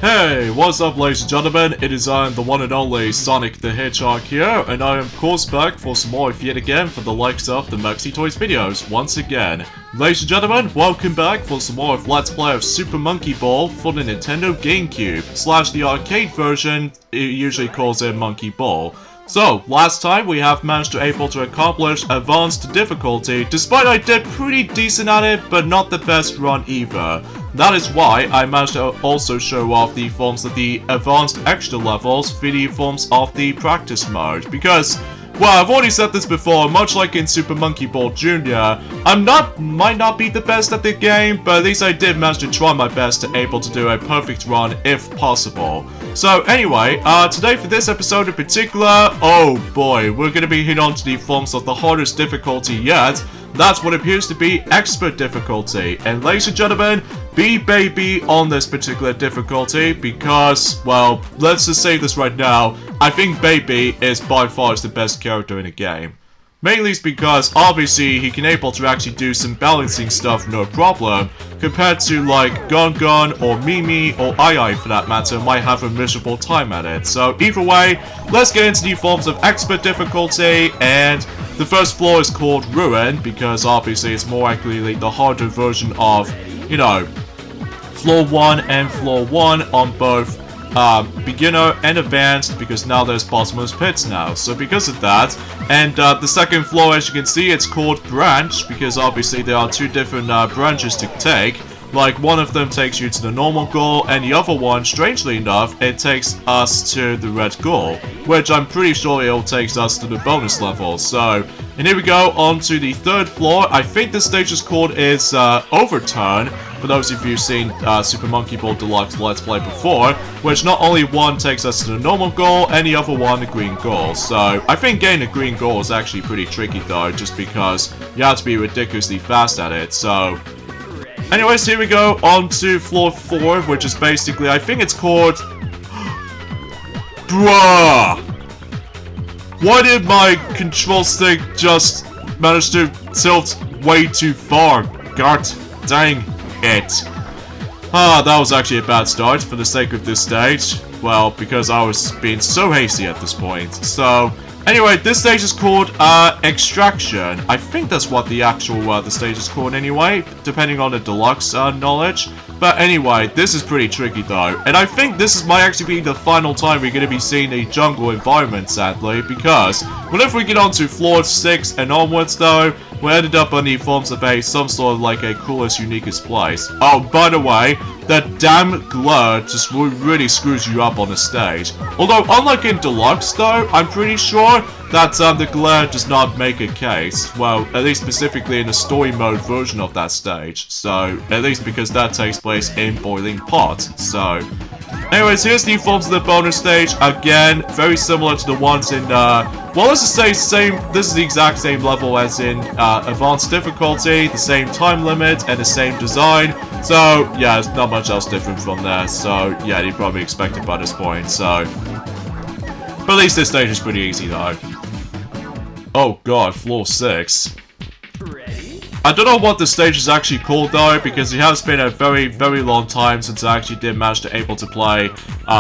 Hey, what's up ladies and gentlemen, it is I, the one and only Sonic the Hedgehog here, and I am of course back for some more yet again for the likes of the Mexi Toys videos, once again. Ladies and gentlemen, welcome back for some more of Let's Play of Super Monkey Ball for the Nintendo GameCube, / the arcade version, it usually calls it Monkey Ball. So, last time we have managed to accomplish advanced difficulty, despite I did pretty decent at it, but not the best run either. That is why I managed to also show off the forms of the advanced extra levels for the forms of the practice mode, because, well, I've already said this before, much like in Super Monkey Ball Jr., might not be the best at the game, but at least I did manage to try my best to able to do a perfect run if possible. So anyway, today for this episode in particular, oh boy, we're gonna be hitting on to the forms of the hardest difficulty yet. That's what appears to be expert difficulty. And ladies and gentlemen, be baby on this particular difficulty because, well, let's just say this right now, I think Baby is by far the best character in the game. Mainly it's because, obviously, he can able to actually do some balancing stuff no problem, compared to, like, Gun or Mimi or Ai for that matter might have a miserable time at it. So, either way, let's get into the forms of expert difficulty, and the first floor is called Ruin, because obviously it's more accurately the harder version of, you know, Floor 1 and Floor 1 on both beginner and advanced, because now there's bottomless pits now. So because of that, and the second floor, as you can see, it's called Branch, because obviously there are two different branches to take. Like, one of them takes you to the normal goal, and the other one, strangely enough, it takes us to the red goal, which I'm pretty sure it'll take us to the bonus level. So, and here we go, on to the third floor. I think this stage is called Overturn, for those of you who've seen Super Monkey Ball Deluxe Let's Play before, which not only one takes us to the normal goal, and the other one the green goal. So, I think getting the green goal is actually pretty tricky though, just because you have to be ridiculously fast at it, so... Anyways, here we go, on to floor 4, which is basically, I think it's called... Bruh! Why did my control stick just manage to tilt way too far? God dang it. That was actually a bad start for the sake of this stage. Well, because I was being so hasty at this point. So... Anyway, this stage is called, Extraction. I think that's what the actual, the stage is called anyway, depending on the deluxe, knowledge. But anyway, this is pretty tricky though, and I think this might actually be the final time we're going to be seeing a jungle environment, sadly, because whenever we get onto floor 6 and onwards though, we ended up on the forms of some sort of like a coolest, uniquest place. Oh, by the way, that damn glare just really screws you up on the stage. Although, unlike in Deluxe though, I'm pretty sure that the glare does not make a case. Well, at least specifically in the story mode version of that stage. So, at least because that takes place in Boiling Pot. So, anyways, here's the forms of the bonus stage. Again, very similar to the ones in, well, let's just say this is the exact same level as in advanced difficulty, the same time limit, and the same design. So, yeah, there's not much else different from there. So, yeah, you probably expect it by this point, so... But at least this stage is pretty easy, though. Oh god, floor 6. I don't know what the stage is actually called though, because it has been a very, very long time since I actually did manage to able to play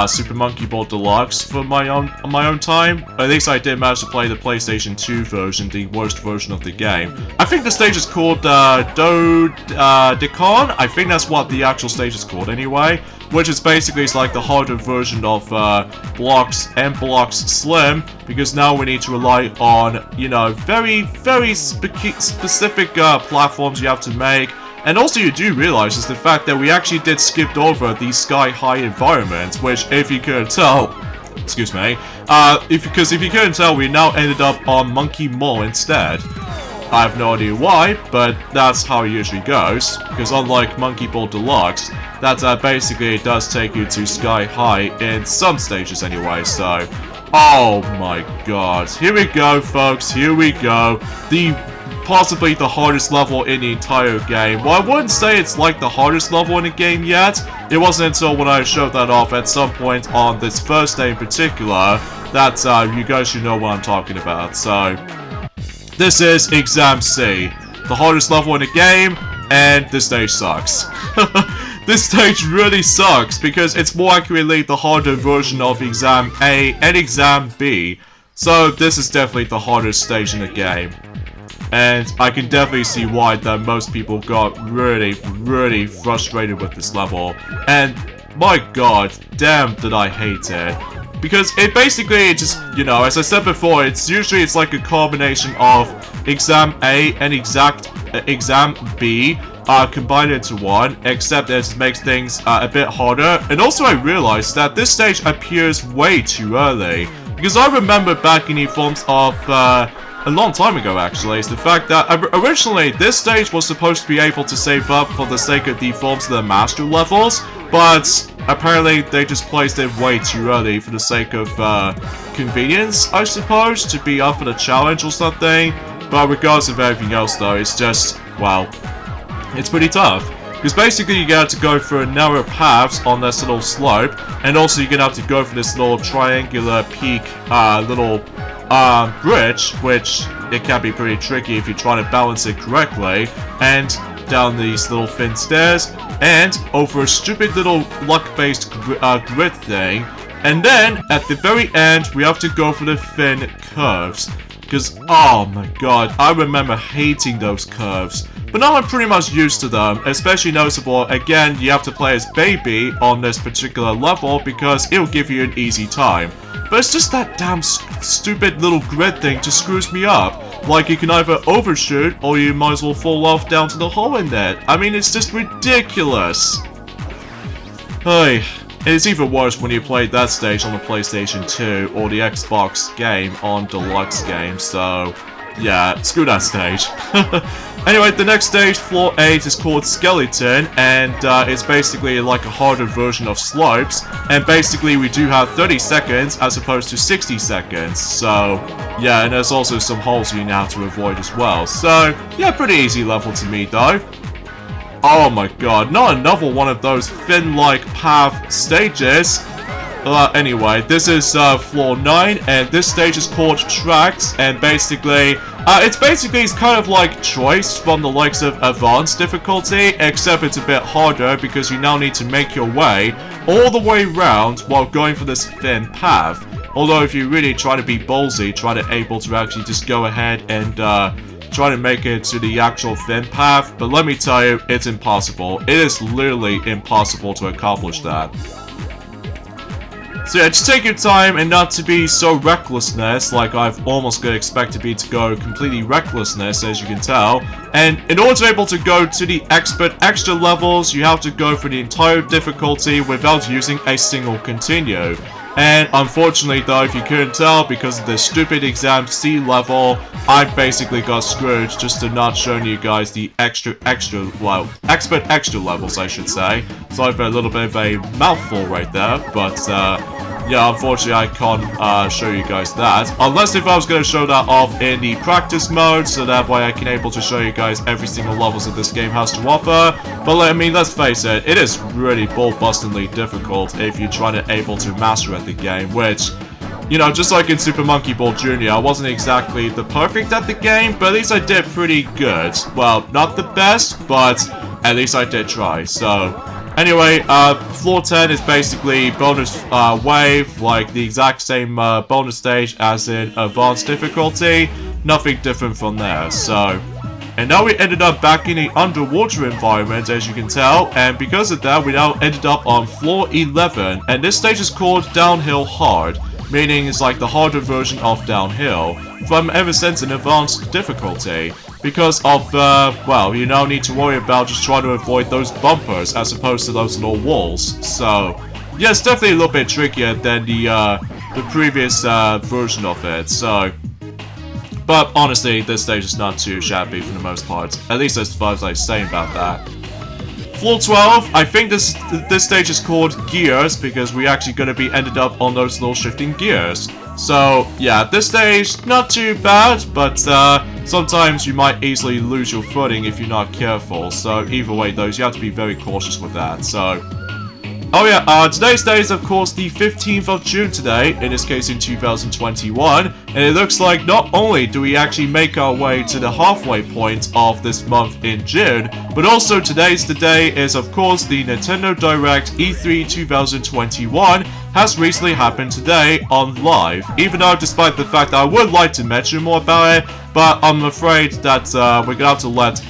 Super Monkey Ball Deluxe for my own time. At least I did manage to play the PlayStation 2 version, the worst version of the game. I think the stage is called Dodecon. I think that's what the actual stage is called anyway. Which is basically like the harder version of Blocks and Blocks Slim, because now we need to rely on, you know, very, very specific platforms you have to make. And also you do realize is the fact that we actually did skip over the sky-high environment, which if you couldn't tell, excuse me, because if you couldn't tell, we now ended up on Monkey Mall instead. I have no idea why, but that's how it usually goes, because unlike Monkey Ball Deluxe, that basically it does take you to Sky High in some stages anyway, so... Oh my god. Here we go, folks, here we go. Possibly the hardest level in the entire game. Well, I wouldn't say it's like the hardest level in the game yet. It wasn't until when I showed that off at some point on this first day in particular that you guys should know what I'm talking about, so... This is Exam C, the hardest level in the game, and this stage sucks. this stage really sucks because it's more accurately the harder version of Exam A and Exam B. So this is definitely the hardest stage in the game. And I can definitely see why that most people got really frustrated with this level. And my god, damn did I hate it. Because it basically just, you know, as I said before, it's like a combination of Exam A and Exam B combined into one, except it makes things a bit harder. And also I realized that this stage appears way too early. Because I remember back in the forms of, a long time ago actually, is the fact that originally this stage was supposed to be able to save up for the sake of the forms of the master levels, but apparently they just placed it way too early for the sake of convenience, I suppose, to be up for the challenge or something. But regardless of everything else though, it's just, well, it's pretty tough. Because basically you have to go through narrow paths on this little slope, and also you're gonna have to go for this little triangular peak little bridge, which it can be pretty tricky if you're trying to balance it correctly, and down these little thin stairs, and over a stupid little luck-based grid thing, and then at the very end we have to go for the thin curves. Because, oh my god, I remember hating those curves. But now I'm pretty much used to them, especially noticeable, again, you have to play as Baby on this particular level because it'll give you an easy time. But it's just that damn stupid little grid thing just screws me up. Like, you can either overshoot, or you might as well fall off down to the hole in it. I mean, it's just ridiculous. Hey, it's even worse when you play that stage on the PlayStation 2 or the Xbox game on Deluxe game, so yeah, screw that stage. Anyway, the next stage, Floor 8, is called Skeleton, and it's basically like a harder version of Slopes, and basically we do have 30 seconds as opposed to 60 seconds, so yeah, and there's also some holes you now have to avoid as well, so yeah, pretty easy level to me though. Oh my god, not another one of those thin-like path stages. Anyway, this is Floor 9, and this stage is called Tracks, and basically, it's kind of like Choice from the likes of Advanced difficulty, except it's a bit harder because you now need to make your way all the way around while going for this thin path. Although if you really try to be ballsy, try to able to actually just go ahead and try to make it to the actual thin path, but let me tell you, it's impossible. It is literally impossible to accomplish that. So yeah, just take your time and not to be so recklessness, like I've almost gonna expect to go completely recklessness, as you can tell. And in order to be able to go to the expert extra levels, you have to go for the entire difficulty without using a single continue. And unfortunately though, if you couldn't tell, because of this stupid Exam C level, I basically got screwed just to not showing you guys the expert extra levels, I should say. Sorry for a little bit of a mouthful right there, but yeah, unfortunately I can't show you guys that. Unless if I was going to show that off in the practice mode, so that way I can able to show you guys every single levels that this game has to offer. But I mean, let's face it, it is really ball-bustingly difficult if you're trying to able to master at the game, which, you know, just like in Super Monkey Ball Jr., I wasn't exactly the perfect at the game, but at least I did pretty good. Well, not the best, but at least I did try, so anyway, Floor 10 is basically bonus wave, like the exact same bonus stage as in Advanced difficulty. Nothing different from there, so. And now we ended up back in the underwater environment, as you can tell, and because of that, we now ended up on Floor 11, and this stage is called Downhill Hard, meaning it's like the harder version of Downhill, from ever since an Advanced difficulty. Because of, well, you now need to worry about just trying to avoid those bumpers as opposed to those little walls. So, yeah, it's definitely a little bit trickier than the previous version of it, so. But honestly, this stage is not too shabby for the most part. At least as far as I'm saying about that. Floor 12, I think this stage is called Gears because we're actually going to be ended up on those little shifting gears. So, yeah, this stage, not too bad, but sometimes you might easily lose your footing if you're not careful. So, either way, though, you have to be very cautious with that. So, oh yeah, today's day is, of course, the 15th of June today, in this case in 2021, And it looks like not only do we actually make our way to the halfway point of this month in June, but also today's the day is of course the Nintendo Direct E3 2021 has recently happened today on live. Even though despite the fact that I would like to mention more about it, but I'm afraid that we're gonna have to let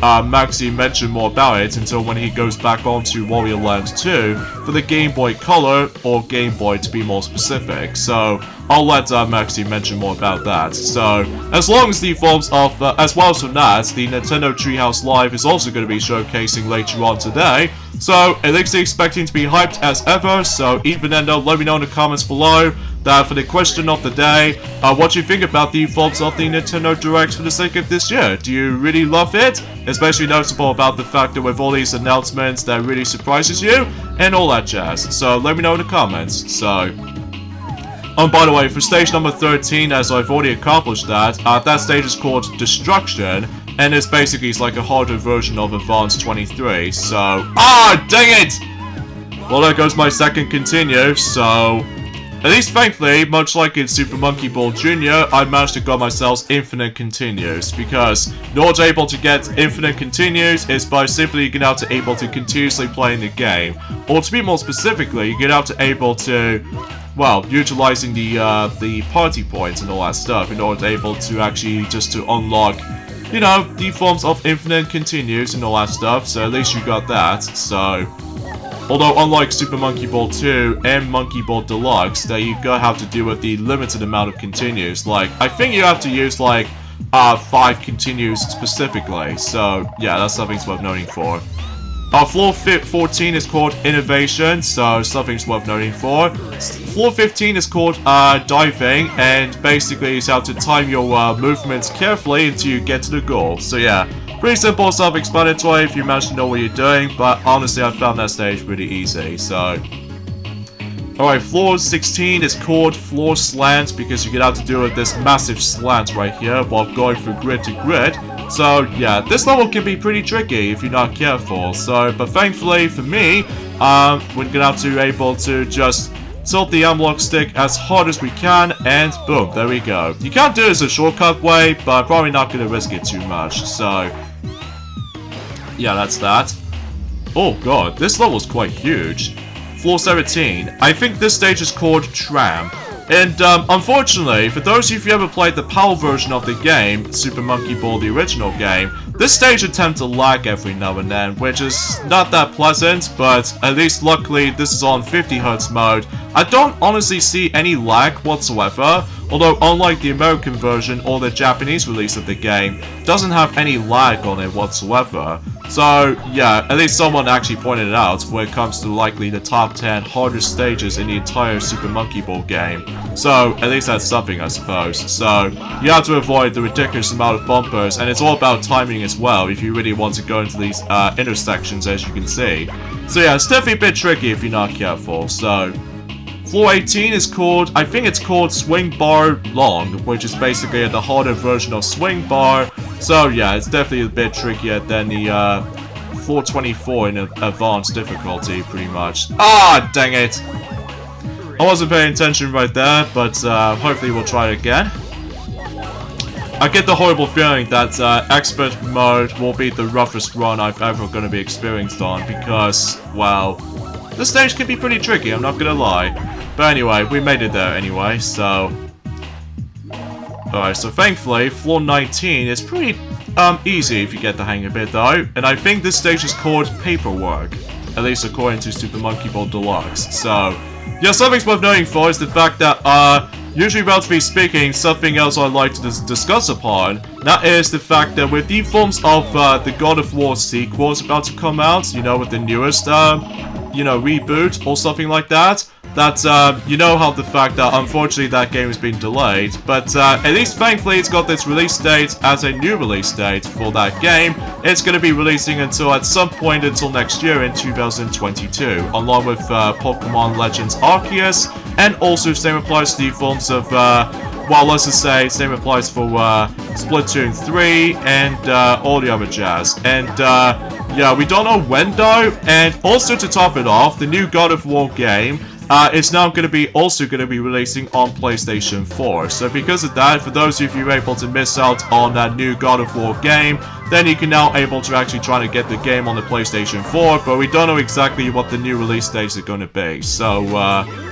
Maxi mention more about it until when he goes back onto Wario Land 2 for the Game Boy Color, or Game Boy to be more specific. So I'll let Maxi mention more about that. So as long as the forms of, as well as from that, the Nintendo Treehouse Live is also going to be showcasing later on today. So Elixir expecting to be hyped as ever. So Evenendo, let me know in the comments below that for the question of the day, what do you think about the forms of the Nintendo Direct for the sake of this year? Do you really love it? Especially noticeable about the fact that with all these announcements that really surprises you, and all that jazz. So let me know in the comments. So, by the way, for stage number 13, as I've already accomplished that, that stage is called Destruction, and it's basically like a harder version of Advance 23. So, dang it! Well, there goes my second continue. So, at least thankfully, much like in Super Monkey Ball Jr., I managed to get myself infinite continues, because in order to able to get infinite continues is by simply getting out to able to continuously play in the game, or to be more specifically, you get out to able to, well, utilizing the party points and all that stuff in order to able to actually just to unlock, you know, the forms of infinite continues and all that stuff. So at least you got that. So. Although unlike Super Monkey Ball 2 and Monkey Ball Deluxe, that you gotta have to deal with the limited amount of continues. Like, I think you have to use like 5 continues specifically. So yeah, that's something worth noting for. Floor 14 is called Innovation, so something's worth noting for. Floor 15 is called Diving, and basically you have to time your movements carefully until you get to the goal. So yeah. Pretty simple, self-explanatory if you manage to know what you're doing, but honestly I found that stage pretty easy, so. Alright, floor 16 is called Floor Slant because you get out to do with this massive slant right here while going from grid to grid. So yeah, this level can be pretty tricky if you're not careful, so, but thankfully for me, we're gonna have to be able to just tilt the analog stick as hard as we can, and boom, there we go. You can't do this a shortcut way, but I'm probably not gonna risk it too much, so. Yeah, that's that. Oh god, this level's quite huge. Floor 17. I think this stage is called Tram. And unfortunately, for those of you who ever played the PAL version of the game, Super Monkey Ball, the original game, this stage attempts to lag every now and then, which is not that pleasant, but at least luckily this is on 50Hz mode. I don't honestly see any lag whatsoever, although unlike the American version or the Japanese release of the game, it doesn't have any lag on it whatsoever. So yeah, at least someone actually pointed it out when it comes to likely the top 10 hardest stages in the entire Super Monkey Ball game. So at least that's something, I suppose. So you have to avoid the ridiculous amount of bumpers, and it's all about timing as well if you really want to go into these intersections, as you can see. So yeah, it's definitely a bit tricky if you're not careful. So floor 18 is called, I think it's called Swing Bar Long, which is basically the harder version of Swing Bar. So yeah, it's definitely a bit trickier than the floor 24 in advanced difficulty, pretty much. Ah, dang it! I wasn't paying attention right there, but hopefully we'll try it again. I get the horrible feeling that expert mode will be the roughest run I've ever going to be experienced on, because, well, this stage can be pretty tricky, I'm not gonna lie. But anyway, we made it there anyway, so. Alright, so thankfully, floor 19 is pretty easy if you get the hang of it though. And I think this stage is called Paperwork, at least according to Super Monkey Ball Deluxe. So, yeah, something's worth noting for is the fact that, usually relatively speaking, something else I'd like to discuss upon, that is the fact that with the forms of the God of War sequels about to come out, you know, with the newest, you know, reboot or something like that, you know how the fact that unfortunately that game has been delayed, but at least thankfully it's got this release date as a new release date for that game. It's going to be releasing until at some point until next year in 2022, along with Pokemon Legends Arceus, and also same applies to the forms of, well, let's just say same applies for Splatoon 3 and all the other jazz. And yeah, we don't know when though, and also to top it off, the new God of War game it's now also going to be releasing on PlayStation 4. So because of that, for those of you able to miss out on that new God of War game, then you can now able to actually try to get the game on the PlayStation 4, but we don't know exactly what the new release dates are going to be. So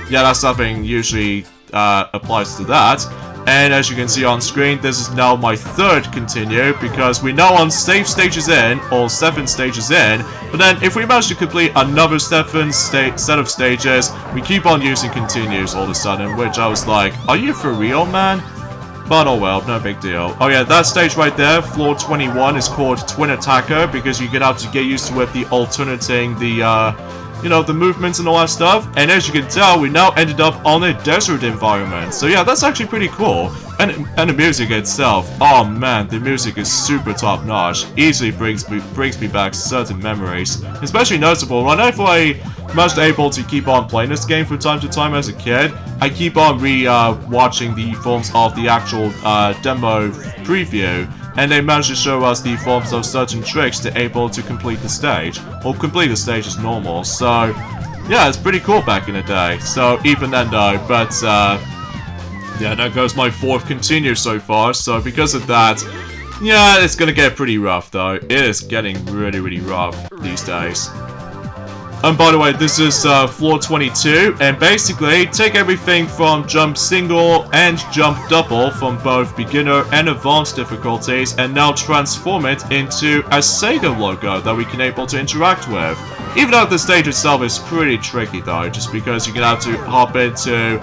yeah, that's something usually applies to that. And as you can see on screen, this is now my third continue, because we're now on 7 stages in, but then if we manage to complete another set of stages, we keep on using continues all of a sudden, which I was like, are you for real, man? But oh well, no big deal. Oh yeah, that stage right there, floor 21, is called Twin Attacker, because you're gonna have to get used to it, the alternating, you know, the movements and all that stuff. And as you can tell, we now ended up on a desert environment. So yeah, that's actually pretty cool. And the music itself, oh man, the music is super top notch. Easily brings me back certain memories. Especially noticeable, whenever I was able to keep on playing this game from time to time as a kid, I keep on watching the forms of the actual demo preview. And they managed to show us the forms of certain tricks to able to complete the stage. Or complete the stage as normal. So, yeah, it's pretty cool back in the day. So, even then though, but, yeah, that goes my 4th continue so far. So, because of that, yeah, it's gonna get pretty rough though. It is getting really, really rough these days. And by the way, this is floor 22, and basically take everything from jump single and jump double from both beginner and advanced difficulties and now transform it into a Sega logo that we can able to interact with. Even though the stage itself is pretty tricky though, just because you're gonna have to hop into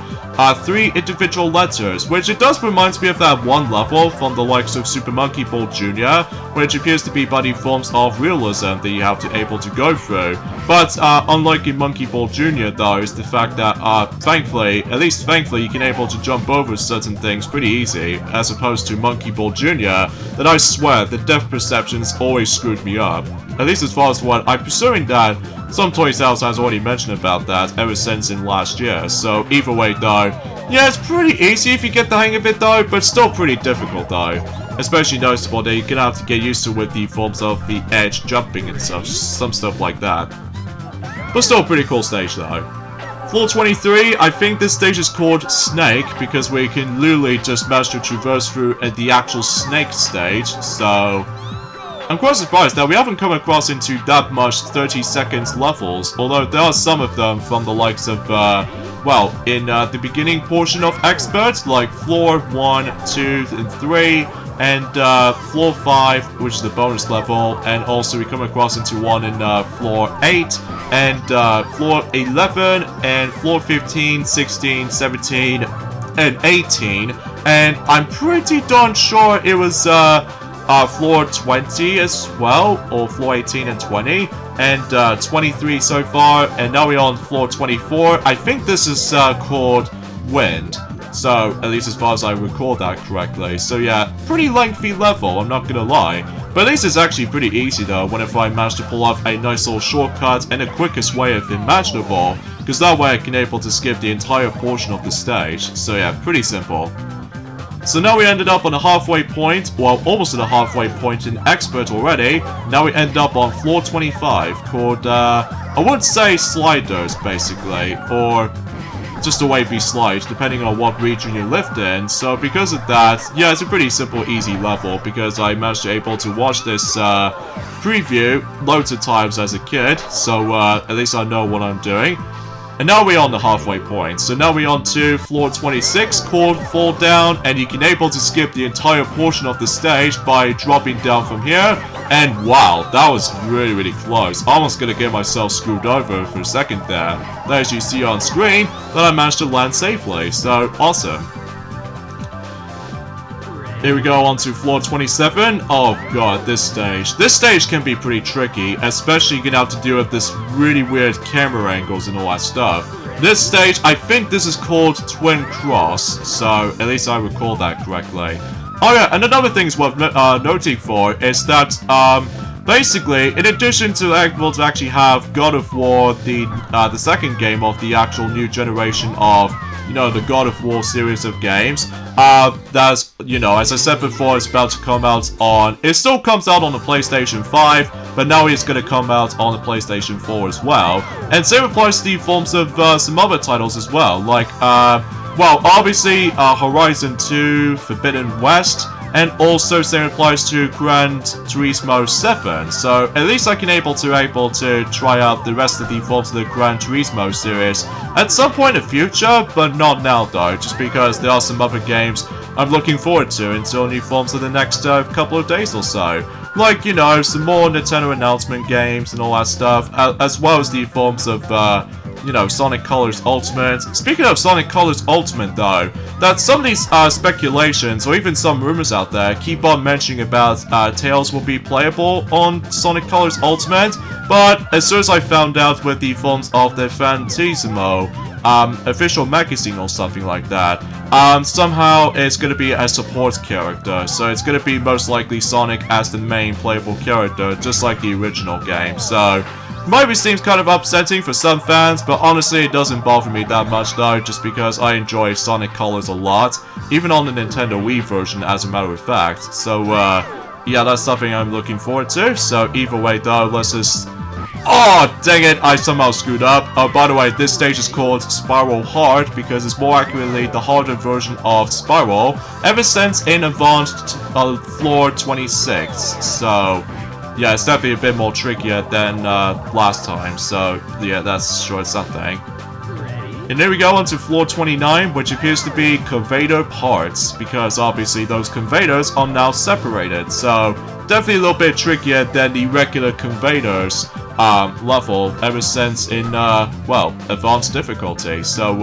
3 individual letters, which it does remind me of that one level from the likes of Super Monkey Ball Jr., which appears to be by the forms of realism that you have to able to go through. But unlike in Monkey Ball Jr. though, is the fact that thankfully, at least thankfully, you can able to jump over certain things pretty easy, as opposed to Monkey Ball Jr. that I swear the depth perceptions always screwed me up. At least as far as what I'm pursuing that, some Toy Sales has already mentioned about that ever since in last year, so either way though, yeah, it's pretty easy if you get the hang of it though, but still pretty difficult though. Especially noticeable that you're gonna have to get used to with the forms of the edge jumping and such, some stuff like that. But still a pretty cool stage though. Floor 23, I think this stage is called Snake, because we can literally just manage to traverse through the actual Snake stage, so I'm quite surprised that we haven't come across into that much 30 seconds levels, although there are some of them from the likes of, well, in the beginning portion of Expert, like floor 1, 2, and 3, and floor 5, which is the bonus level, and also we come across into one in floor 8, and floor 11, and floor 15, 16, 17, and 18, and I'm pretty darn sure it was floor 20 as well, or floor 18 and 20, and 23 so far, and now we're on floor 24. I think this is called Wind, so at least as far as I recall that correctly. So yeah, pretty lengthy level, I'm not gonna lie, but at least it's actually pretty easy though, whenever I manage to pull off a nice little shortcut and the quickest way of imaginable, because that way I can able to skip the entire portion of the stage. So yeah, pretty simple. So now we ended up on a halfway point, well, almost at a halfway point in Expert already. Now we end up on floor 25, called, I would say Sliders, basically, or just a wavy slide, depending on what region you lived in. So because of that, yeah, it's a pretty simple, easy level, because I managed to able to watch this preview loads of times as a kid, so at least I know what I'm doing. And now we're on the halfway point, so now we're on to floor 26, called Fall Down, and you can able to skip the entire portion of the stage by dropping down from here, and wow, that was really, really close. Almost gonna get myself screwed over for a second there. But as you see on screen, that I managed to land safely, so awesome. Here we go on to floor 27. Oh god, this stage. This stage can be pretty tricky, especially you're gonna have to deal with this really weird camera angles and all that stuff. This stage, I think this is called Twin Cross, so at least I recall that correctly. Oh yeah, and another thing worth noting for is that, basically, in addition to able to actually have God of War, the second game of the actual new generation of, you know, the God of War series of games, that's, you know, as I said before, it's about to come out on, it still comes out on the PlayStation 5, but now it's gonna come out on the PlayStation 4 as well. And same applies to the forms of some other titles as well, like, well, obviously, Horizon 2, Forbidden West, and also same applies to Gran Turismo 7. So at least I can able to try out the rest of the forms of the Gran Turismo series at some point in the future, but not now though, just because there are some other games I'm looking forward to until new forms of the next couple of days or so. Like, you know, some more Nintendo announcement games and all that stuff, as well as the forms of, you know, Sonic Colors Ultimate. Speaking of Sonic Colors Ultimate, though, that some of these speculations, or even some rumors out there, keep on mentioning about Tails will be playable on Sonic Colors Ultimate, but as soon as I found out with the forms of the Fantissimo official magazine or something like that, somehow it's going to be a support character, so it's going to be most likely Sonic as the main playable character, just like the original game, so maybe seems kind of upsetting for some fans, but honestly it doesn't bother me that much though, just because I enjoy Sonic Colors a lot, even on the Nintendo Wii version as a matter of fact, so yeah, that's something I'm looking forward to. So either way though, let's just... Oh, dang it, I somehow screwed up. Oh, by the way, this stage is called Spiral Hard because it's more accurately the harder version of Spiral, ever since in Advanced Floor 26, so... yeah, it's definitely a bit more trickier than last time, so yeah, that's sure something. And there we go onto floor 29, which appears to be conveyor parts, because obviously those conveyors are now separated, so definitely a little bit trickier than the regular conveyors level ever since in, well, advanced difficulty. So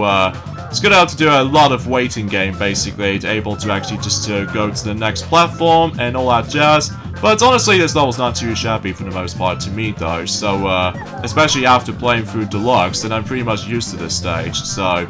it's gonna have to do a lot of waiting game basically to able to actually just to go to the next platform and all that jazz. But honestly, this level's not too shabby for the most part to me though, so especially after playing through Deluxe, then I'm pretty much used to this stage, so...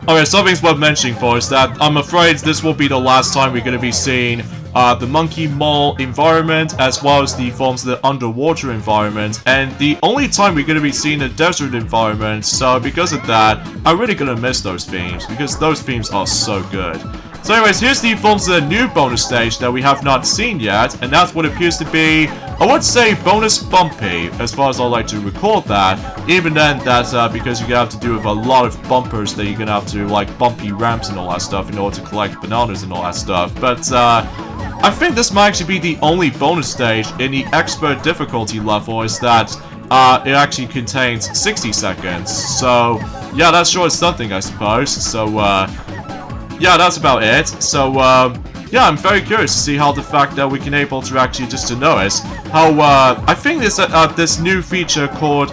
Okay, something's worth mentioning for is that I'm afraid this will be the last time we're going to be seeing the Monkey Mall environment, as well as the forms of the underwater environment, and the only time we're going to be seeing the desert environment, so because of that, I'm really going to miss those themes, because those themes are so good. So anyways, here's the forms of the new bonus stage that we have not seen yet, and that's what appears to be, I would say, bonus bumpy, as far as I like to record that. Even then, that's because you're gonna have to do with a lot of bumpers that you're gonna have to, like, bumpy ramps and all that stuff in order to collect bananas and all that stuff. But, I think this might actually be the only bonus stage in the expert difficulty level, is that, it actually contains 60 seconds. So, yeah, that's sure is something, I suppose. So, yeah, that's about it. So, yeah, I'm very curious to see how the fact that we can able to actually just to notice how, I think this new feature called,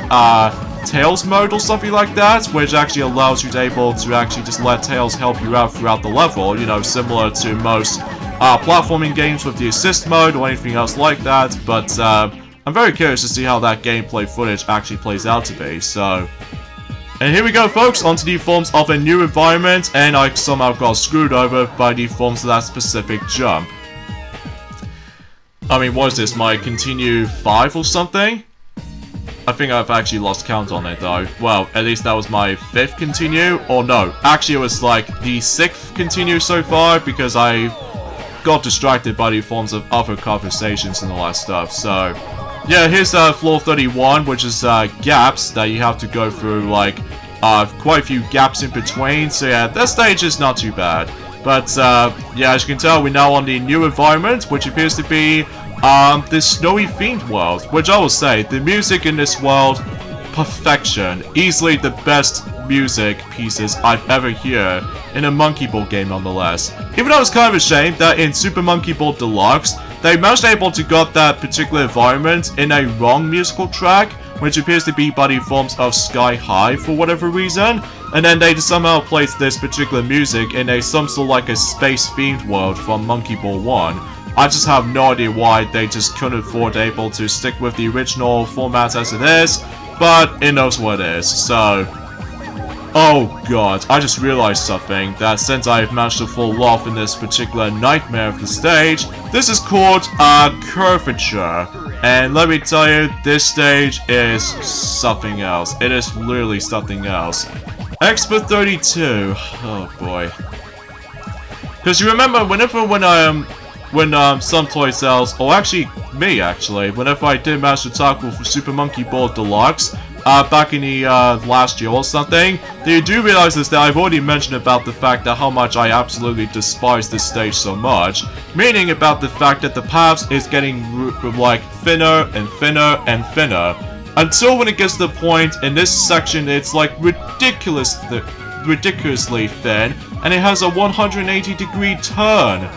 Tails mode or something like that, which actually allows you to able to actually just let Tails help you out throughout the level, you know, similar to most, platforming games with the assist mode or anything else like that, but, I'm very curious to see how that gameplay footage actually plays out to be, so... And here we go, folks, onto the forms of a new environment, and I somehow got screwed over by the forms of that specific jump. I mean, what is this, my continue 5 or something? I think I've actually lost count on it, though. Well, at least that was my 5th continue, or no, actually it was like the 6th continue so far, because I got distracted by the forms of other conversations and all that stuff, so... Yeah, here's floor 31, which is gaps that you have to go through, like, quite a few gaps in between. So yeah, that stage is not too bad. But yeah, as you can tell, we're now on the new environment, which appears to be this snowy themed world. Which I will say, the music in this world, perfection. Easily the best music pieces I've ever heard in a Monkey Ball game, nonetheless. Even though it's kind of a shame that in Super Monkey Ball Deluxe, they managed able to got that particular environment in a wrong musical track, which appears to be by the forms of Sky High for whatever reason, and then they somehow placed this particular music in a some sort of like a space-themed world from Monkey Ball 1. I just have no idea why they just couldn't afford able to stick with the original format as it is, but it knows what it is, so... Oh god, I just realized something, that since I've managed to fall off in this particular nightmare of the stage, this is called curvature. And let me tell you, this stage is something else. It is literally something else. Expert 32. Oh boy. Because you remember, when when some toy sales, or actually me actually, whenever I did manage to tackle for Super Monkey Ball Deluxe, back in the last year or something, they do realize this that I've already mentioned about the fact that how much I absolutely despise this stage so much, meaning about the fact that the paths is getting like thinner and thinner and thinner, until when it gets to the point in this section it's like ridiculously thin, and it has a 180-degree turn.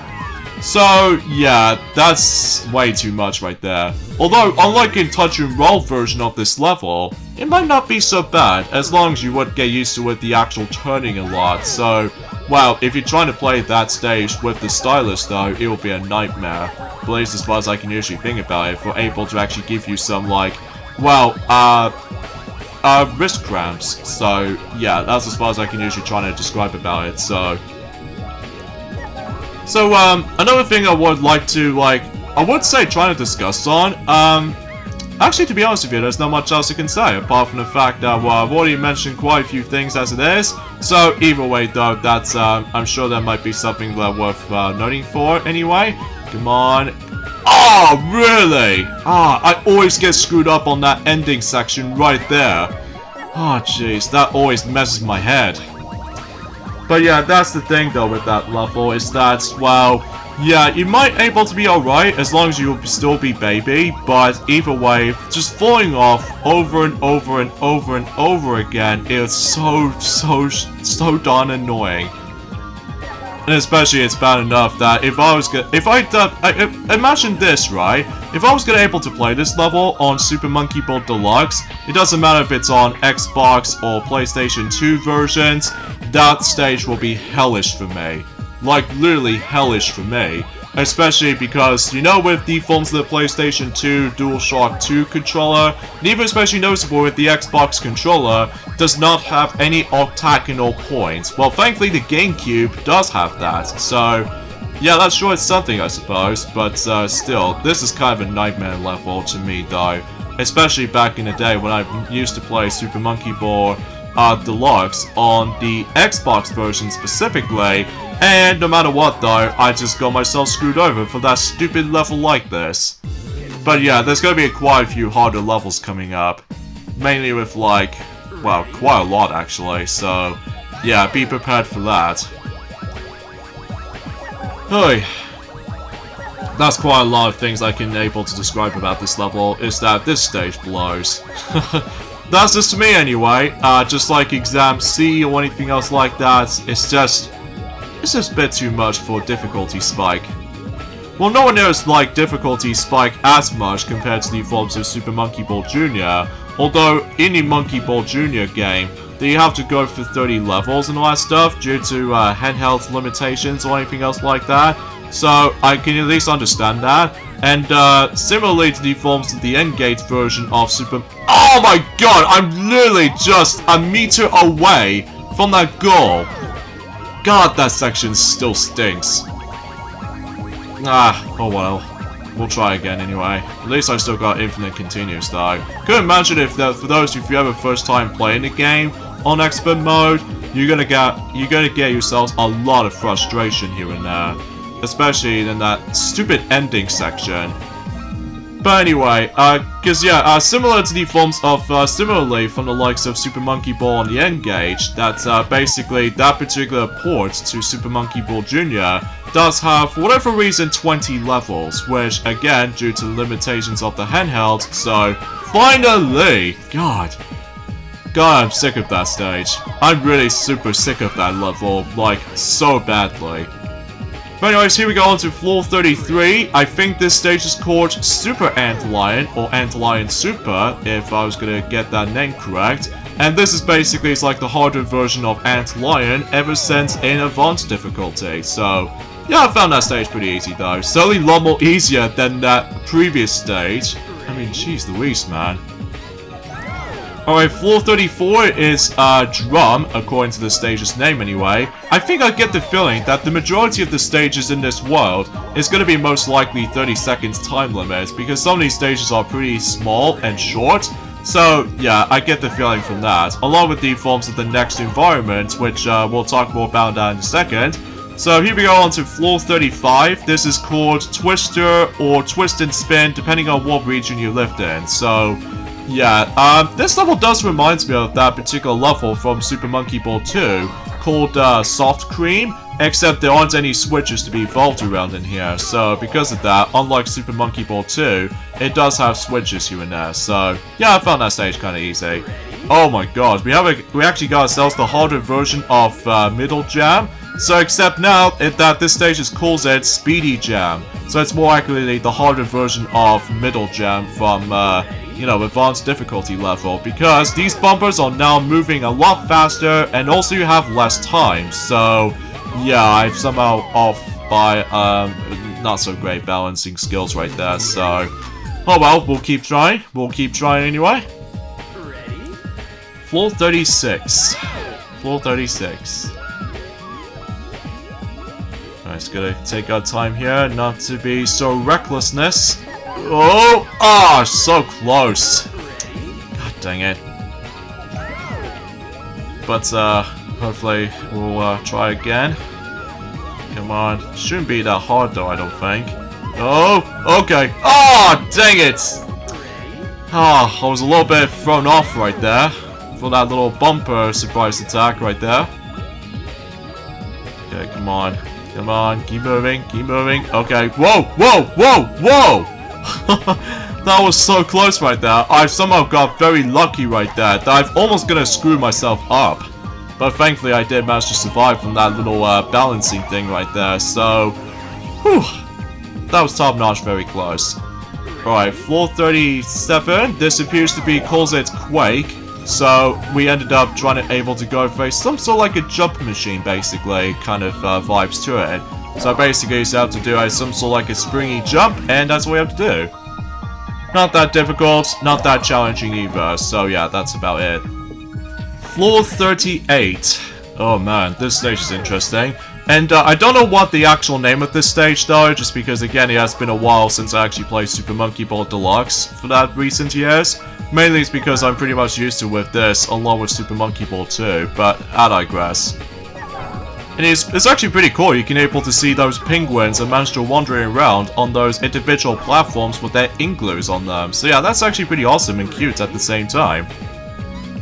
So, yeah, that's way too much right there. Although, unlike in touch and roll version of this level, it might not be so bad, as long as you would get used to it, the actual turning a lot. So, well, if you're trying to play that stage with the stylus though, it will be a nightmare. At least as far as I can usually think about it, if we're able to actually give you some, like, well, wrist cramps. So, yeah, that's as far as I can usually try to describe about it, so... So, another thing I would like to, like, I would say try to discuss on, actually, to be honest with you, there's not much else I can say, apart from the fact that, well, I've already mentioned quite a few things as it is, so either way, though, that's, I'm sure there might be something that worth, noting for, anyway. Come on. Oh, really? I always get screwed up on that ending section right there. Oh, jeez, that always messes my head. But yeah, that's the thing though with that level, is that, well, yeah, you might be able to be alright as long as you'll still be baby, but either way, just falling off over and over and over and over again is so darn annoying. And especially it's bad enough that imagine this, right? If I was able to play this level on Super Monkey Ball Deluxe, it doesn't matter if it's on Xbox or PlayStation 2 versions, that stage will be hellish for me. Like, literally hellish for me. Especially because, you know, with the forms of the PlayStation 2 DualShock 2 controller, and even especially noticeable with the Xbox controller, does not have any octagonal points. Well, thankfully the GameCube does have that, so yeah, that's sure it's something, I suppose, but still, this is kind of a nightmare level to me, though. Especially back in the day when I used to play Super Monkey Ball Deluxe on the Xbox version specifically, and no matter what though, I just got myself screwed over for that stupid level like this. But yeah, there's gonna be quite a few harder levels coming up. Mainly with like, well, quite a lot actually, so yeah, be prepared for that. Hey, that's quite a lot of things I can able to describe about this level, is that this stage blows. That's just to me anyway, just like Exam C or anything else like that, it's just a bit too much for difficulty spike. Well, no one knows like difficulty spike as much compared to the forms of Super Monkey Ball Jr., although in the Monkey Ball Jr. game, you have to go for 30 levels and all that stuff due to handheld limitations or anything else like that, so I can at least understand that. And similarly to the forms of the N-Gate version of Super... Oh my god, I'm literally just a meter away from that goal. God, that section still stinks. Oh well. We'll try again anyway. At least I still got infinite continues though. Couldn't imagine if that, for those of you ever first time playing the game on expert mode, you're gonna get yourselves a lot of frustration here and there. Especially in that stupid ending section. But anyway, cause yeah, similar to the forms of, similarly from the likes of Super Monkey Ball on the N-Gage, that, basically, that particular port to Super Monkey Ball Jr. does have, for whatever reason, 20 levels, which, again, due to the limitations of the handheld, so, finally! God, I'm sick of that stage. I'm really super sick of that level, like, so badly. But anyways, here we go on to floor 33. I think this stage is called Super Antlion, or Antlion Super, if I was gonna get that name correct. And this is basically, it's like the harder version of Antlion ever since in advanced difficulty. So, yeah, I found that stage pretty easy though. Certainly a lot more easier than that previous stage. I mean, jeez Louise, man. Alright, floor 34 is drum, according to the stage's name anyway. I think I get the feeling that the majority of the stages in this world is going to be most likely 30 seconds time limit, because some of these stages are pretty small and short. So, yeah, I get the feeling from that, along with the forms of the next environment, which we'll talk more about that in a second. So here we go on to floor 35. This is called Twister or Twist and Spin, depending on what region you lived in. So, yeah, this level does remind me of that particular level from Super Monkey Ball 2, called Soft Cream, except there aren't any switches to be evolved around in here. So, because of that, unlike Super Monkey Ball 2, it does have switches here and there. So, yeah, I found that stage kind of easy. Oh my god, we actually got ourselves the harder version of Middle Jam. So except now that this stage is called Speedy Jam. So it's more accurately the harder version of Middle Jam from, you know, advanced difficulty level. Because these bumpers are now moving a lot faster and also you have less time. So, yeah, I'm somehow off by, not so great balancing skills right there. So, oh well, we'll keep trying. We'll keep trying anyway. Floor 36. Floor 36. Just gotta take our time here, not to be so recklessness. Oh! Ah, so close. God dang it. But, hopefully we'll, try again. Come on. Shouldn't be that hard though, I don't think. Oh! Okay. Ah! Dang it! Ah, I was a little bit thrown off right there. For that little bumper surprise attack right there. Okay, come on. Come on, keep moving, keep moving. Okay, whoa, whoa, whoa, whoa! That was so close right there. I somehow got very lucky right there. That I'm almost gonna screw myself up. But thankfully I did manage to survive from that little balancing thing right there. So, whew, that was top notch, very close. Alright, floor 37. This appears to be calls it Quake. So, we ended up able to go for some sort of like a jump machine, basically, kind of vibes to it. So basically, you have to do some sort of like a springy jump, and that's what we have to do. Not that difficult, not that challenging either, so yeah, that's about it. Floor 38. Oh man, this stage is interesting. And I don't know what the actual name of this stage though, just because again it has been a while since I actually played Super Monkey Ball Deluxe for that recent years. Mainly it's because I'm pretty much used to with this, along with Super Monkey Ball 2, but I digress. And it's actually pretty cool, you can able to see those penguins and manage to wandering around on those individual platforms with their igloos on them. So yeah, that's actually pretty awesome and cute at the same time.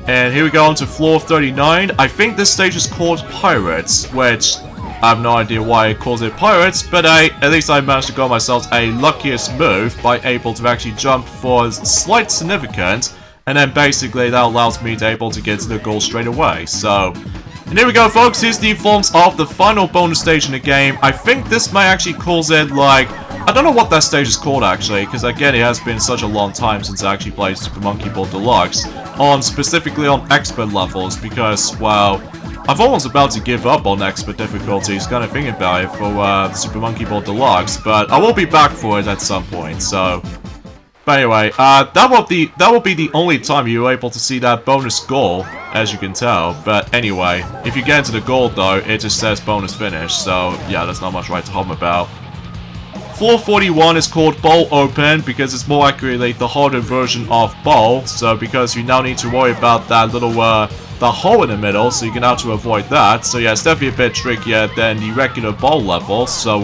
And here we go on to floor 39. I think this stage is called Pirates, which I have no idea why it calls it Pirates, but at least I managed to get myself a luckiest move by able to actually jump for slight significance, and then basically that allows me to able to get to the goal straight away. So, and here we go folks, here's the forms of the final bonus stage in the game. I think this may actually calls it like, I don't know what that stage is called actually, because again it has been such a long time since I actually played Super Monkey Ball Deluxe, specifically on expert levels, because, well, I'm almost about to give up on expert difficulties, kind of thinking about it for Super Monkey Ball Deluxe, but I will be back for it at some point, so. But anyway, that will be the only time you're able to see that bonus goal, as you can tell. But anyway, if you get into the goal though, it just says bonus finish, so yeah, there's not much right to hum about. Floor 41 is called Bowl Open because it's more accurately the harder version of Bowl, so because you now need to worry about that little the hole in the middle, so you can have to avoid that. So yeah, it's definitely a bit trickier than the regular bowl level, so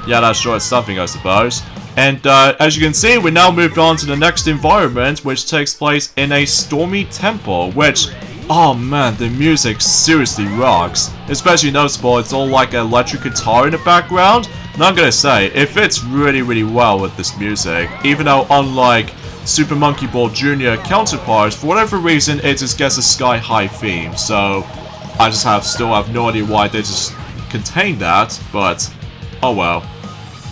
yeah, that's sure it's something, I suppose. And as you can see, we now moved on to the next environment, which takes place in a stormy temple, which, oh man, the music seriously rocks. Especially noticeable, it's all like an electric guitar in the background. And I'm gonna say, it fits really, really well with this music, even though unlike Super Monkey Ball Jr. counterparts, for whatever reason, it just gets a sky-high theme, so I just still have no idea why they just contain that, but oh well.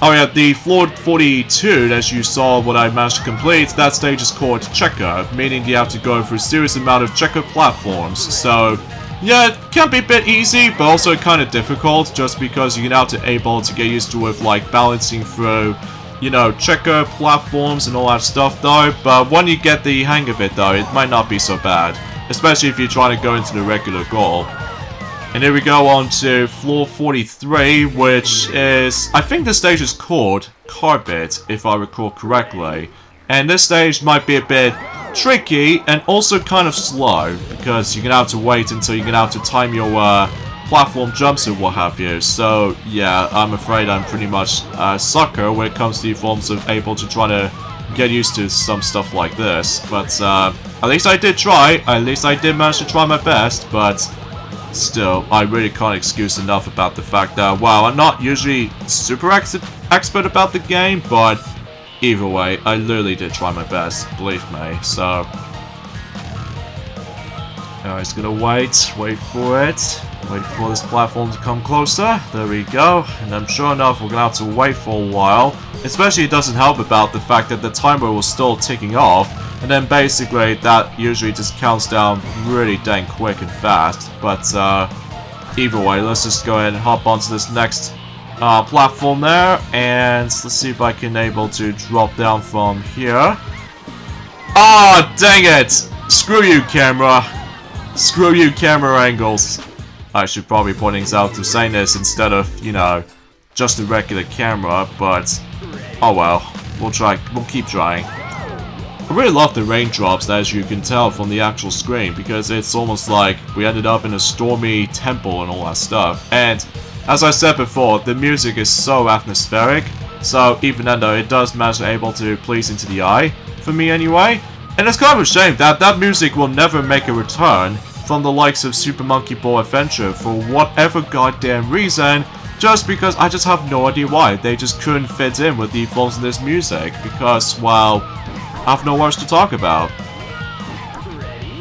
Oh yeah, the floor 42, as you saw what I managed to complete, that stage is called Checker, meaning you have to go through a serious amount of checker platforms, so yeah, it can be a bit easy, but also kind of difficult, just because you're now able to get used to with like balancing through, you know, checker platforms and all that stuff though, but when you get the hang of it though, it might not be so bad, especially if you're trying to go into the regular goal. And here we go on to floor 43, which is, I think this stage is called Carpet, if I recall correctly. And this stage might be a bit tricky and also kind of slow, because you're gonna have to wait until you're gonna have to time your platform jumps and what have you. So yeah, I'm afraid I'm pretty much a sucker when it comes to the forms of able to try to get used to some stuff like this. But at least I did try. At least I did manage to try my best. But still, I really can't excuse enough about the fact that, wow, I'm not usually super expert about the game, but either way, I literally did try my best, believe me. So I was gonna wait for it. Wait for this platform to come closer. There we go. And I'm sure enough we're gonna have to wait for a while. Especially it doesn't help about the fact that the timer was still ticking off. And then basically that usually just counts down really dang quick and fast. But either way, let's just go ahead and hop onto this next platform there. And let's see if I can able to drop down from here. Ah, dang it! Screw you, camera. Screw you, camera angles. I should probably point things out to saying this instead of, you know, just a regular camera, but oh well, we'll keep trying. I really love the raindrops, as you can tell from the actual screen, because it's almost like we ended up in a stormy temple and all that stuff. And as I said before, the music is so atmospheric, so even though it does manage to able to please into the eye, for me anyway. And it's kind of a shame that that music will never make a return from the likes of Super Monkey Ball Adventure for whatever goddamn reason, just because I just have no idea why. They just couldn't fit in with the forms of this music, because, well, I have no words to talk about.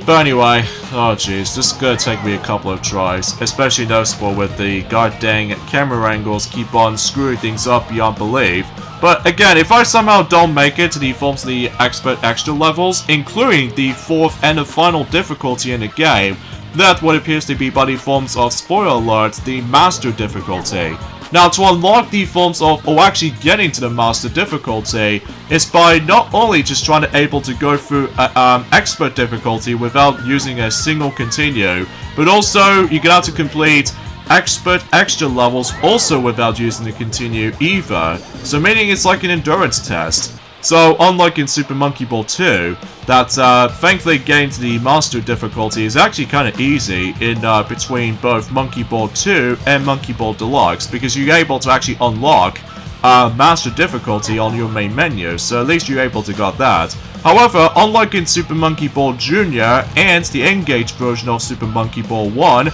But anyway, oh jeez, this is gonna take me a couple of tries, especially noticeable with the goddamn camera angles keep on screwing things up beyond belief. But again, if I somehow don't make it to the forms of the expert extra levels, including the 4th and the final difficulty in the game, that what appears to be by the forms of, spoiler alert, the master difficulty. Now, to unlock the forms of, or actually getting to the master difficulty, is by not only just trying to able to go through expert difficulty without using a single continue, but also you can have to complete expert extra levels also without using the continue either. So meaning it's like an endurance test. So unlike in Super Monkey Ball 2, that thankfully getting to the master difficulty is actually kind of easy in between both Monkey Ball 2 and Monkey Ball Deluxe, because you're able to actually unlock master difficulty on your main menu, so at least you're able to got that. However, unlike in Super Monkey Ball Jr. and the N-Gage version of Super Monkey Ball 1,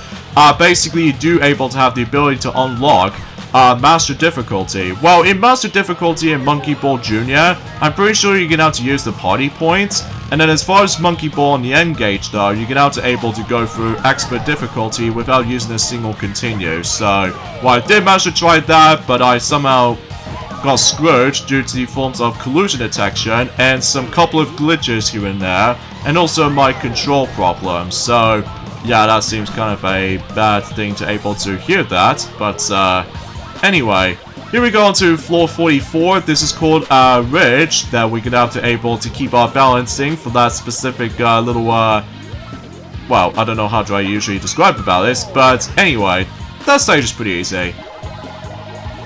basically you do able to have the ability to unlock Master Difficulty. Well, in Master Difficulty in Monkey Ball Jr., I'm pretty sure you're gonna have to use the party points. And then as far as Monkey Ball and the N-Gage though, you're gonna have to able to go through Expert Difficulty without using a single continue. So, well, I did manage to try that, but I somehow got screwed due to the forms of collusion detection and some couple of glitches here and there, and also my control problems. So, yeah, that seems kind of a bad thing to able to hear that, but anyway, here we go on to floor 44. This is called a ridge that we're gonna have to able to keep our balancing for that specific little well, I don't know how do I usually describe about this, but anyway, that stage is pretty easy.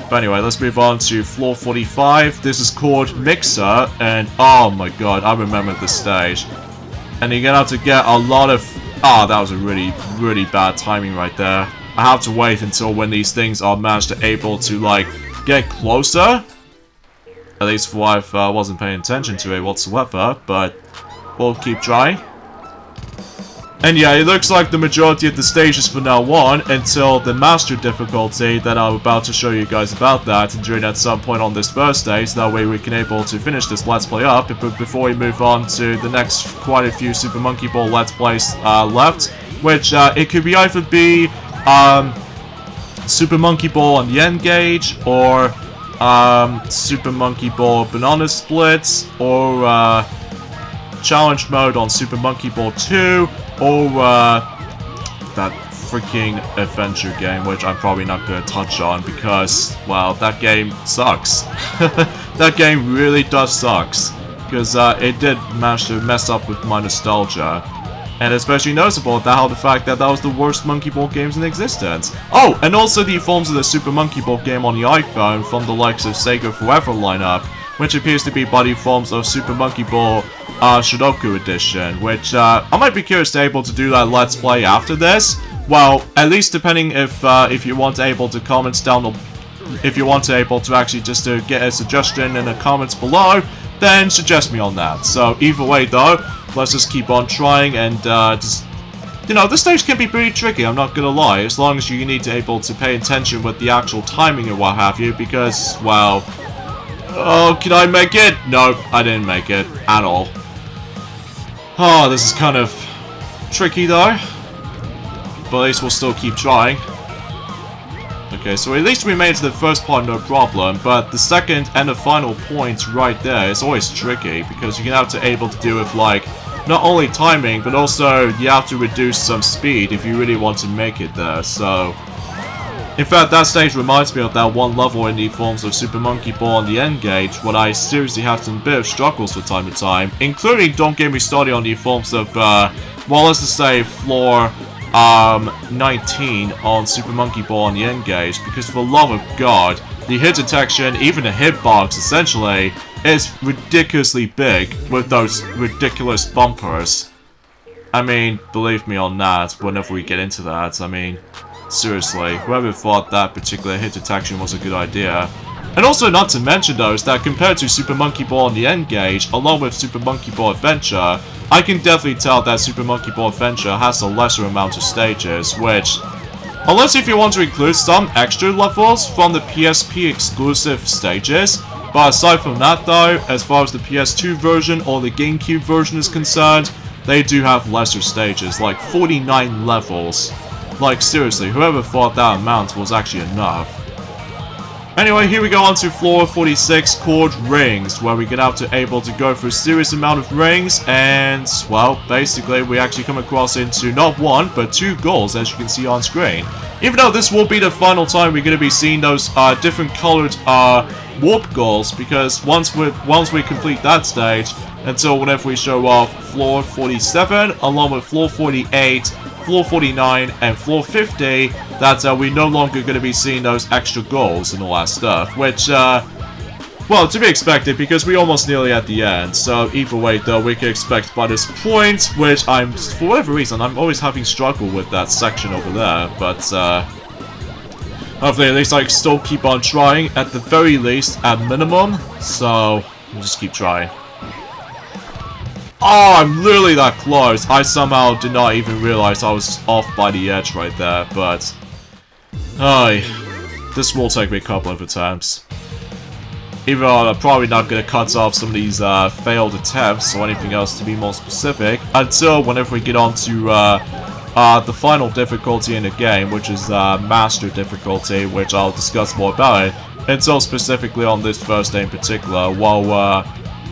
But anyway, let's move on to floor 45. This is called Mixer, and oh my god, I remember this stage. And you're gonna have to get a lot of... Ah, that was a really bad timing right there. I have to wait until when these things are managed to able to, like, get closer. At least for if I wasn't paying attention to it whatsoever, but we'll keep trying. And yeah, it looks like the majority of the stages from now on until the master difficulty that I'm about to show you guys about that and during at some point on this first stage, that way we can able to finish this Let's Play up. But before we move on to the next quite a few Super Monkey Ball Let's Plays left, which it could be either be Super Monkey Ball on the N-Gage, or Super Monkey Ball Banana Splits, or Challenge Mode on Super Monkey Ball 2, or that freaking adventure game, which I'm probably not going to touch on because, well, that game sucks. That game really does sucks, because it did manage to mess up with my nostalgia. And especially noticeable how the fact that that was the worst Monkey Ball games in existence. Oh, and also the forms of the Super Monkey Ball game on the iPhone from the likes of Sega Forever lineup, which appears to be body forms of Super Monkey Ball Sudoku Edition, which I might be curious to able to do that Let's Play after this, well, at least depending if you want able to comment down the, if you want able to actually just to get a suggestion in the comments below, then suggest me on that. So either way though, let's just keep on trying and just, you know, this stage can be pretty tricky, I'm not gonna lie, as long as you need to able to pay attention with the actual timing and what have you, because, well, oh, can I make it? No, I didn't make it at all. Oh, this is kind of tricky though, but at least we'll still keep trying. Okay, so at least we made it to the first part, no problem, but the second and the final point right there is always tricky, because you're gonna have to able to do with, like, not only timing, but also you have to reduce some speed if you really want to make it there, so... In fact, that stage reminds me of that one level in the forms of Super Monkey Ball on the N-Gage, when I seriously have some bit of struggles from time to time, including, don't get me started on the forms of, well, let's just say, floor 19 on Super Monkey Ball on the N-Gage, because for the love of God, the hit detection, even the hitbox, essentially, is ridiculously big with those ridiculous bumpers. I mean, believe me on that, whenever we get into that, I mean, seriously, whoever thought that particular hit detection was a good idea. And also, not to mention though, is that compared to Super Monkey Ball on the N-Gage, along with Super Monkey Ball Adventure, I can definitely tell that Super Monkey Ball Adventure has a lesser amount of stages, which, unless if you want to include some extra levels from the PSP exclusive stages, but aside from that though, as far as the PS2 version or the GameCube version is concerned, they do have lesser stages, like 49 levels. Like seriously, whoever thought that amount was actually enough. Anyway, here we go on to floor 46 called Rings, where we're gonna have to able to go through a serious amount of rings, and, well, basically we actually come across into not one, but two goals, as you can see on screen. Even though this will be the final time we're gonna be seeing those different colored warp goals, because once we complete that stage, until whenever we show off floor 47, along with floor 48, floor 49, and floor 50, that we're no longer going to be seeing those extra goals and all that stuff, which, well, to be expected, because we're almost nearly at the end, so either way, though, we can expect by this point, which for whatever reason, I'm always having struggle with that section over there, but, hopefully at least I can still keep on trying, at the very least, at minimum, so, we'll just keep trying. Oh, I'm literally that close. I somehow did not even realize I was off by the edge right there, but... this will take me a couple of attempts. Even though I'm probably not going to cut off some of these failed attempts or anything else to be more specific, until whenever we get on to the final difficulty in the game, which is Master difficulty, which I'll discuss more about it, until specifically on this first day in particular, while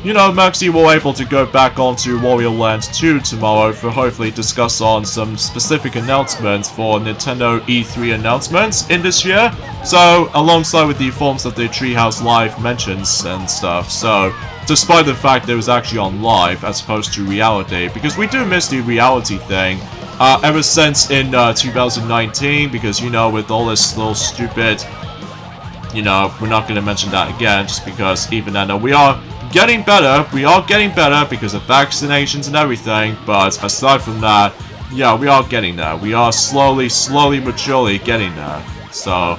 you know, Maxi will able to go back onto Warrior Land 2 tomorrow for hopefully discuss on some specific announcements for Nintendo E3 announcements in this year. So, alongside with the forms of the Treehouse Live mentions and stuff. So, despite the fact that it was actually on live as opposed to reality, because we do miss the reality thing ever since in 2019, because, you know, with all this little stupid, you know, we're not going to mention that again, just because even then we are getting better because of vaccinations and everything, but aside from that, yeah, we are getting there. We are slowly, maturely getting there. So,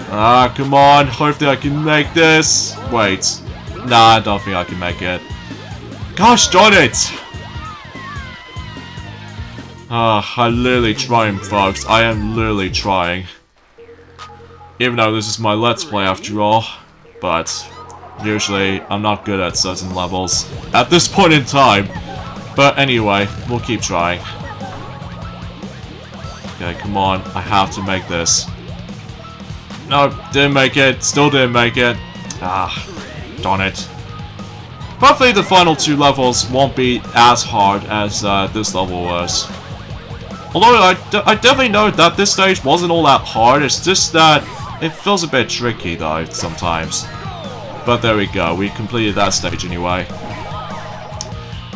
come on, hopefully I can make this. Wait, nah, I don't think I can make it. Gosh darn it! I'm literally trying, folks. I am literally trying. Even though this is my Let's Play after all, but... usually, I'm not good at certain levels at this point in time. But anyway, we'll keep trying. Okay, come on. I have to make this. No, didn't make it. Still didn't make it. Darn it. Hopefully the final two levels won't be as hard as this level was. Although I definitely know that this stage wasn't all that hard. It's just that it feels a bit tricky though, sometimes. But there we go, we completed that stage anyway.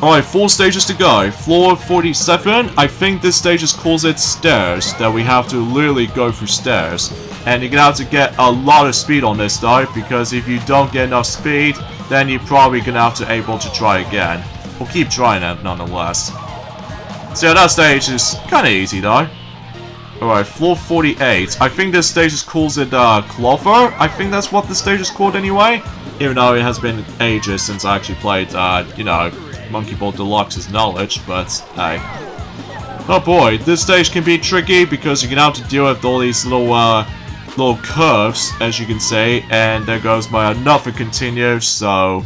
Alright, 4 stages to go. Floor 47, I think this stage just calls it stairs, that we have to literally go through stairs. And you're gonna have to get a lot of speed on this though, because if you don't get enough speed, then you're probably gonna have to able to try again. We'll keep trying it nonetheless. So yeah, that stage is kinda easy though. Alright, floor 48. I think this stage is called Clover. I think that's what the stage is called anyway. Even though it has been ages since I actually played, you know, Monkey Ball Deluxe's knowledge, but hey. Oh boy, this stage can be tricky because you're gonna have to deal with all these little curves, as you can see, and there goes my another continue, so...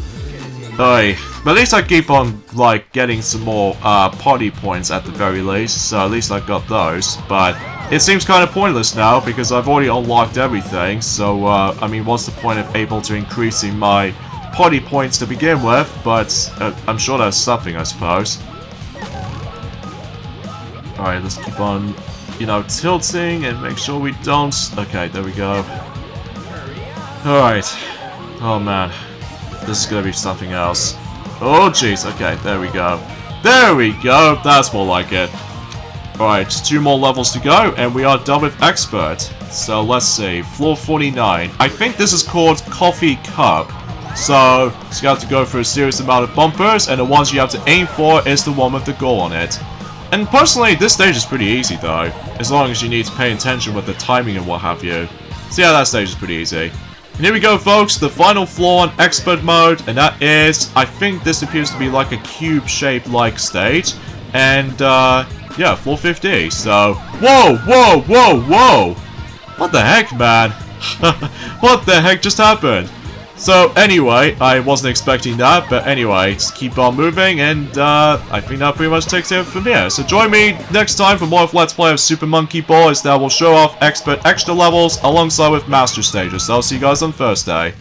Hey, but at least I keep on, like, getting some more, party points at the very least, so at least I got those, but it seems kind of pointless now, because I've already unlocked everything, so, I mean, what's the point of able to increasing my party points to begin with, but I'm sure there's something, I suppose. Alright, let's keep on, you know, tilting and make sure we don't... Okay, there we go. Alright. Oh man. This is gonna be something else. Oh jeez, okay, there we go. There we go, that's more like it. Alright, 2 more levels to go, and we are done with Expert. So let's see, floor 49. I think this is called Coffee Cup. So you have to go through a serious amount of bumpers, and the ones you have to aim for is the one with the goal on it. And personally, this stage is pretty easy though, as long as you need to pay attention with the timing and what have you. So yeah, that stage is pretty easy. And here we go folks, the final floor on Expert mode, and that is, I think this appears to be like a cube-shaped like stage, and yeah, floor 50, so... Whoa, whoa, whoa, whoa! What the heck, man? What the heck just happened? So anyway, I wasn't expecting that, but anyway, just keep on moving, and I think that pretty much takes it from here. So join me next time for more of Let's Play of Super Monkey Ball, as that will show off Expert extra levels alongside with Master Stages. So I'll see you guys on Thursday.